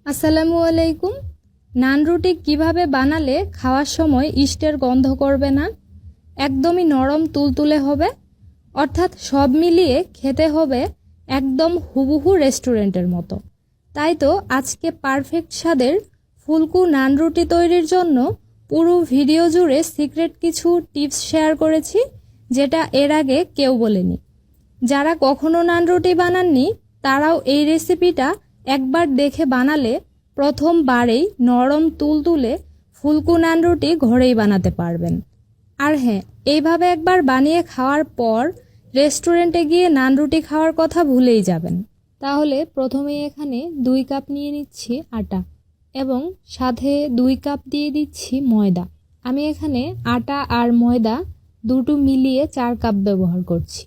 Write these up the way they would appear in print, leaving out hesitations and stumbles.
আসসালামু আলাইকুম। নান রুটি কিভাবে বানালে খাওয়ার সময় ইস্টের গন্ধ করবে না, একদমই নরম তুলতুলে হবে, অর্থাৎ সব মিলিয়ে খেতে হবে একদম হুবহু রেস্টুরেন্টের মতো। তাই তো আজকে পারফেক্ট স্বাদের ফুলকু নান রুটি তৈরির জন্য পুরো ভিডিও জুড়ে সিক্রেট কিছু টিপস শেয়ার করেছি, যেটা এর আগে কেউ বলেনি। যারা কখনো নান রুটি বানাননি তারাও এই রেসিপিটা একবার দেখে বানালে প্রথমবারেই নরম তুলতুলে ফুলকু নান রুটি ঘরেই বানাতে পারবেন। আর হ্যাঁ, এইভাবে একবার বানিয়ে খাওয়ার পর রেস্টুরেন্টে গিয়ে নান রুটি খাওয়ার কথা ভুলেই যাবেন। তাহলে প্রথমেই এখানে 2 কাপ নিয়ে নিচ্ছি আটা এবং সাথে 2 কাপ দিয়ে দিচ্ছি ময়দা। আমি এখানে আটা আর ময়দা দুটো মিলিয়ে 4 কাপ ব্যবহার করছি।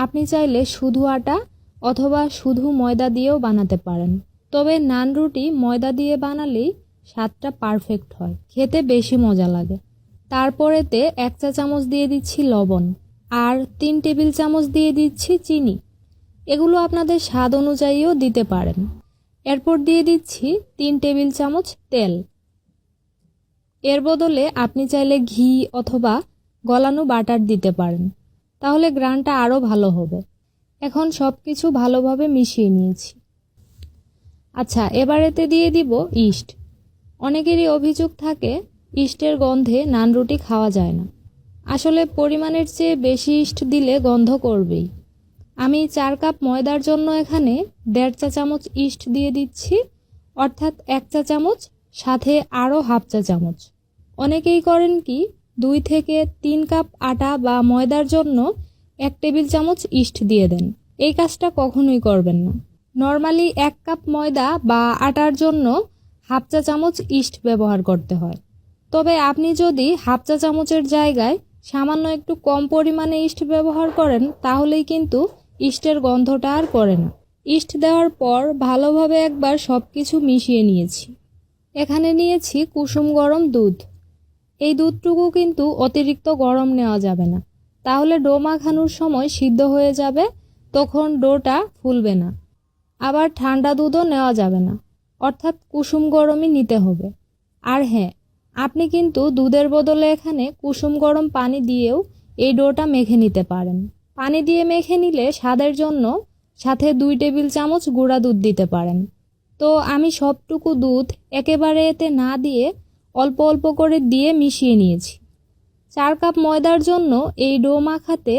আপনি চাইলে শুধু আটা অথবা শুধু ময়দা দিয়েও বানাতে পারেন, তবে নান রুটি ময়দা দিয়ে বানালেই স্বাদটা পারফেক্ট হয়, খেতে বেশি মজা লাগে। তারপরেতে 1 চা চামচ দিয়ে দিচ্ছি লবণ আর 3 টেবিল চামচ দিয়ে দিচ্ছি চিনি। এগুলো আপনাদের স্বাদ অনুযায়ীও দিতে পারেন। এরপর দিয়ে দিচ্ছি 3 টেবিল চামচ তেল। এর বদলে আপনি চাইলে ঘি অথবা গলানো বাটার দিতে পারেন, তাহলে গ্রানটা আরও ভালো হবে। এখন সব কিছু ভালোভাবে মিশিয়ে নিয়েছি। আচ্ছা, এবার এতে দিয়ে দিব ইস্ট। অনেকেরই অভিযোগ থাকে ইস্টের গন্ধে নান রুটি খাওয়া যায় না। আসলে পরিমাণের চেয়ে বেশি ইস্ট দিলে গন্ধ করবেই। আমি 4 কাপ ময়দার জন্য এখানে 1.5 চা চামচ ইস্ট দিয়ে দিচ্ছি, অর্থাৎ 1 চা চামচ সাথে আরও হাফ চা চামচ। অনেকেই করেন কি 2 থেকে 3 কাপ আটা বা ময়দার জন্য 1 টেবিল চামচ ইস্ট দিয়ে দেন। এই কাজটা কখনোই করবেন না। নর্মালি 1 কাপ ময়দা বা আটার জন্য হাফ চা চামচ ইস্ট ব্যবহার করতে হয়। তবে আপনি যদি হাফ চা চামচের জায়গায় সামান্য একটু কম পরিমাণে ইস্ট ব্যবহার করেন তাহলেই কিন্তু ইস্টের গন্ধটা আর করে না। ইস্ট দেওয়ার পর ভালোভাবে একবার সব কিছু মিশিয়ে নিয়েছি। এখানে নিয়েছি কুসুম গরম দুধ। এই দুধটুকু কিন্তু অতিরিক্ত গরম নেওয়া যাবে না, তাহলে ডো মাখানোর সময় সিদ্ধ হয়ে যাবে, তখন ডোটা ফুলবে না। আবার ঠান্ডা দুধও নেওয়া যাবে না, অর্থাৎ কুসুম গরমই নিতে হবে। আর হ্যাঁ, আপনি কিন্তু দুধের বদলে এখানে কুসুম গরম পানি দিয়েও এই ডোটা মেখে নিতে পারেন। পানি দিয়ে মেখে নিলে স্বাদের জন্য সাথে 2 টেবিল চামচ গুঁড়া দুধ দিতে পারেন। তো আমি সবটুকু দুধ একেবারে এতে না দিয়ে অল্প অল্প করে দিয়ে মিশিয়ে নিয়েছি। 4 কাপ ময়দার জন্য এই ডো মাখাতে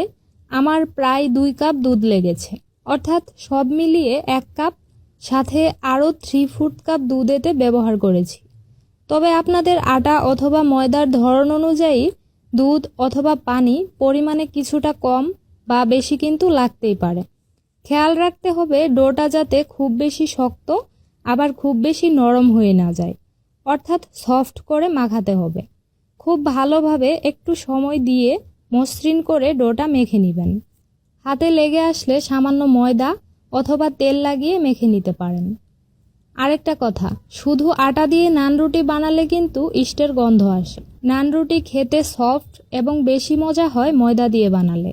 আমার প্রায় 2 কাপ দুধ লেগেছে, অর্থাৎ সব মিলিয়ে 1 কাপ সাথে আরও 3/4 কাপ দুধ এতে ব্যবহার করেছি। তবে আপনাদের আটা অথবা ময়দার ধরন অনুযায়ী দুধ অথবা পানি পরিমাণে কিছুটা কম বা বেশি কিন্তু লাগতেই পারে। খেয়াল রাখতে হবে ডোটা যাতে খুব বেশি শক্ত আবার খুব বেশি নরম হয়ে না যায়, অর্থাৎ সফট করে মাখাতে হবে। খুব ভালোভাবে একটু সময় দিয়ে মসৃণ করে ডোটা মেখে নেবেন। হাতে লেগে আসলে সামান্য ময়দা অথবা তেল লাগিয়ে মেখে নিতে পারেন। আরেকটা কথা, শুধু আটা দিয়ে নান রুটি বানালে কিন্তু ইস্টের গন্ধ আসে। নান রুটি খেতে সফট এবং বেশি মজা হয় ময়দা দিয়ে বানালে।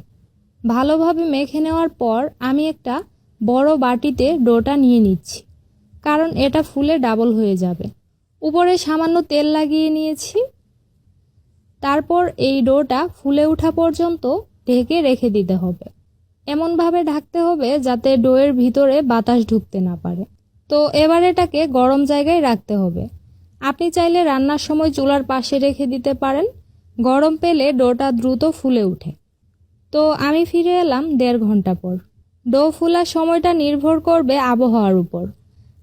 ভালোভাবে মেখে নেওয়ার পর আমি একটা বড় বাটিতে ডোটা নিয়ে নিচ্ছি, কারণ এটা ফুলে ডাবল হয়ে যাবে। উপরে সামান্য তেল লাগিয়ে নিয়েছি। তারপর এই ডোটা ফুলে ওঠা পর্যন্ত ঢেকে রেখে দিতে হবে। এমনভাবে ঢাকতে হবে যাতে ডোয়ের ভিতরে বাতাস ঢুকতে না পারে। তো এবার এটাকে গরম জায়গায় রাখতে হবে। আপনি চাইলে রান্নার সময় চুলার পাশে রেখে দিতে পারেন। গরম পেলে ডোটা দ্রুত ফুলে ওঠে। তো আমি ফিরে এলাম 1.5 ঘন্টা পর। ডো ফুলার সময়টা নির্ভর করবে আবহাওয়ার উপর।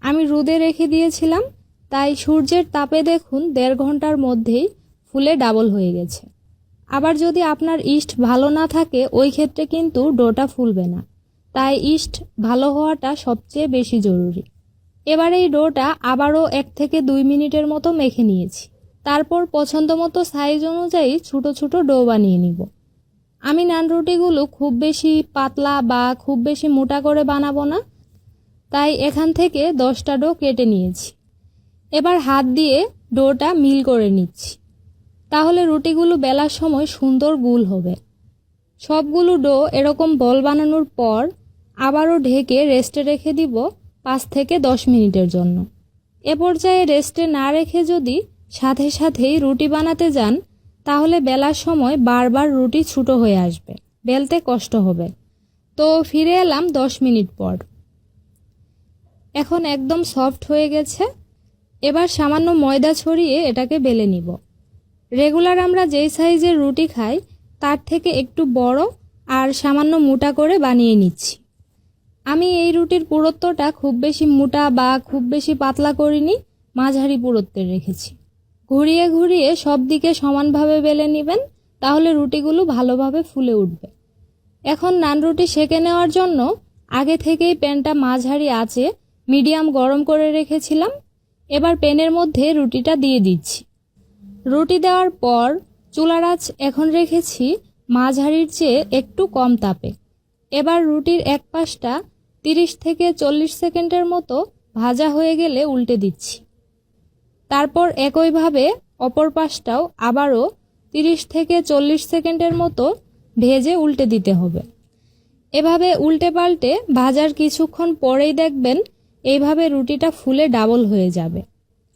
আমি রোদে রেখে দিয়েছিলাম, তাই সূর্যের তাপে দেখুন 1.5 ঘন্টার মধ্যেই ফুলে ডাবল হয়ে গেছে। আবার যদি আপনার ইস্ট ভালো না থাকে ওই ক্ষেত্রে কিন্তু ডোটা ফুলবে না, তাই ইস্ট ভালো হওয়াটা সবচেয়ে বেশি জরুরি। এবার এই ডোটা আবারও 1 থেকে 2 মিনিটের মতো মেখে নিয়েছি। তারপর পছন্দ মতো সাইজ অনুযায়ী ছোট ছোট ডো বানিয়ে নিব। আমি নান রুটিগুলো খুব বেশি পাতলা বা খুব বেশি মোটা করে বানাবো না, তাই এখান থেকে 10টা ডো কেটে নিয়েছি। এবার হাত দিয়ে ডোটা মিল করে নিচ্ছি, তাহলে রুটিগুলো বেলার সময় সুন্দর গোল হবে। সবগুলো ডো এরকম বল বানানোর পর আবারও ঢেকে রেস্টে রেখে দিব 5 থেকে 10 মিনিটের জন্য। এ পর্যায়ে রেস্টে না রেখে যদি সাথে সাথেই রুটি বানাতে যান তাহলে বেলার সময় বারবার রুটি ছোটো হয়ে আসবে, বেলতে কষ্ট হবে। তো ফিরে এলাম 10 মিনিট পর। এখন একদম সফট হয়ে গেছে। এবার সামান্য ময়দা ছড়িয়ে এটাকে বেলে নিব। রেগুলার আমরা যেই সাইজের রুটি খাই তার থেকে একটু বড় আর সামান্য মোটা করে বানিয়ে নিচ্ছি। আমি এই রুটির পুরুত্বটা খুব বেশি মোটা বা খুব বেশি পাতলা করিনি, মাঝারি পুরুত্বের রেখেছি। ঘুরিয়ে ঘুরিয়ে সব দিকে সমানভাবে বেলে নেবেন, তাহলে রুটিগুলো ভালোভাবে ফুলে উঠবে। এখন নান রুটি সেঁকে নেওয়ার জন্য আগে থেকেই প্যানটা মাঝারি আঁচে মিডিয়াম গরম করে রেখেছিলাম। এবার প্যানের মধ্যে রুটিটা দিয়ে দিচ্ছি। রুটি দেওয়ার পর চুলার আঁচ এখন রেখেছি মাঝারির চেয়ে একটু কম তাপে। এবার রুটির এক পাশটা 30 থেকে 40 সেকেন্ডের মতো ভাজা হয়ে গেলে উল্টে দিচ্ছি। তারপর একইভাবে অপর পাশটাও আবারও 30 থেকে 40 সেকেন্ডের মতো ভেজে উল্টে দিতে হবে। এভাবে উল্টে পাল্টে ভাজার কিছুক্ষণ পরেই দেখবেন এইভাবে রুটিটা ফুলে ডাবল হয়ে যাবে।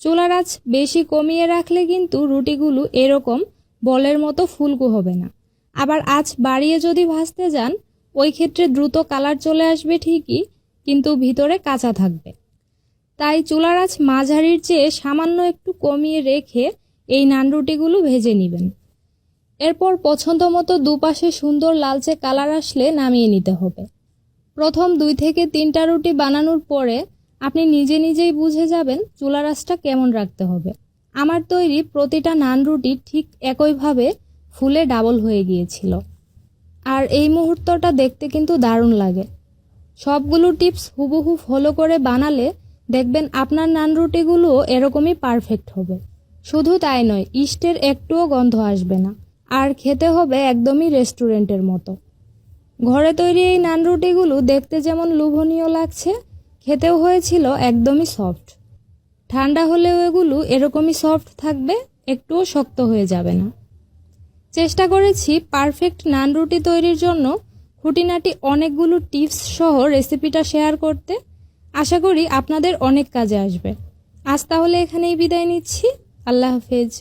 চুলার আঁচ বেশি কমিয়ে রাখলে কিন্তু রুটিগুলো এরকম বলের মতো ফুলকো হবে না। আবার আঁচ বাড়িয়ে যদি ভাজতে যান ওই ক্ষেত্রে দ্রুত কালার চলে আসবে ঠিকই, কিন্তু ভিতরে কাঁচা থাকবে। তাই চুলার আঁচ মাঝারির চেয়ে সামান্য একটু কমিয়ে রেখে এই নান রুটিগুলো ভেজে নেবেন। এরপর পছন্দ মতো দুপাশে সুন্দর লালচে কালার আসলে নামিয়ে নিতে হবে। প্রথম 2 থেকে 3টা রুটি বানানোর পরে আপনি নিজে নিজেই বুঝে যাবেন চুলার আঁচটা কেমন রাখতে হবে। আমার তৈরি প্রতিটা নান রুটি ঠিক একইভাবে ফুলে ডাবল হয়ে গিয়েছিল। আর এই মুহূর্তটা দেখতে কিন্তু দারুণ লাগে। সবগুলো টিপস হুবহু ফলো করে বানালে দেখবেন আপনার নান রুটিগুলোও এরকমই পারফেক্ট হবে। শুধু তাই নয়, ইস্টের একটুও গন্ধ আসবে না, আর খেতে হবে একদমই রেস্টুরেন্টের মতো। ঘরে তৈরি এই নান রুটিগুলো দেখতে যেমন লোভনীয় লাগছে, খেতেও হয়েছিল একদমই সফট। ঠান্ডা হলেও এগুলো এরকমই সফট থাকবে, একটুও শক্ত হয়ে যাবে না। চেষ্টা করেছি পারফেক্ট নান রুটি তৈরির জন্য খুঁটিনাটি অনেকগুলো টিপস সহ রেসিপিটা শেয়ার করতে। আশা করি আপনাদের অনেক কাজে আসবে। আজ তাহলে এখানেই বিদায় নিচ্ছি। আল্লাহ হাফেজ।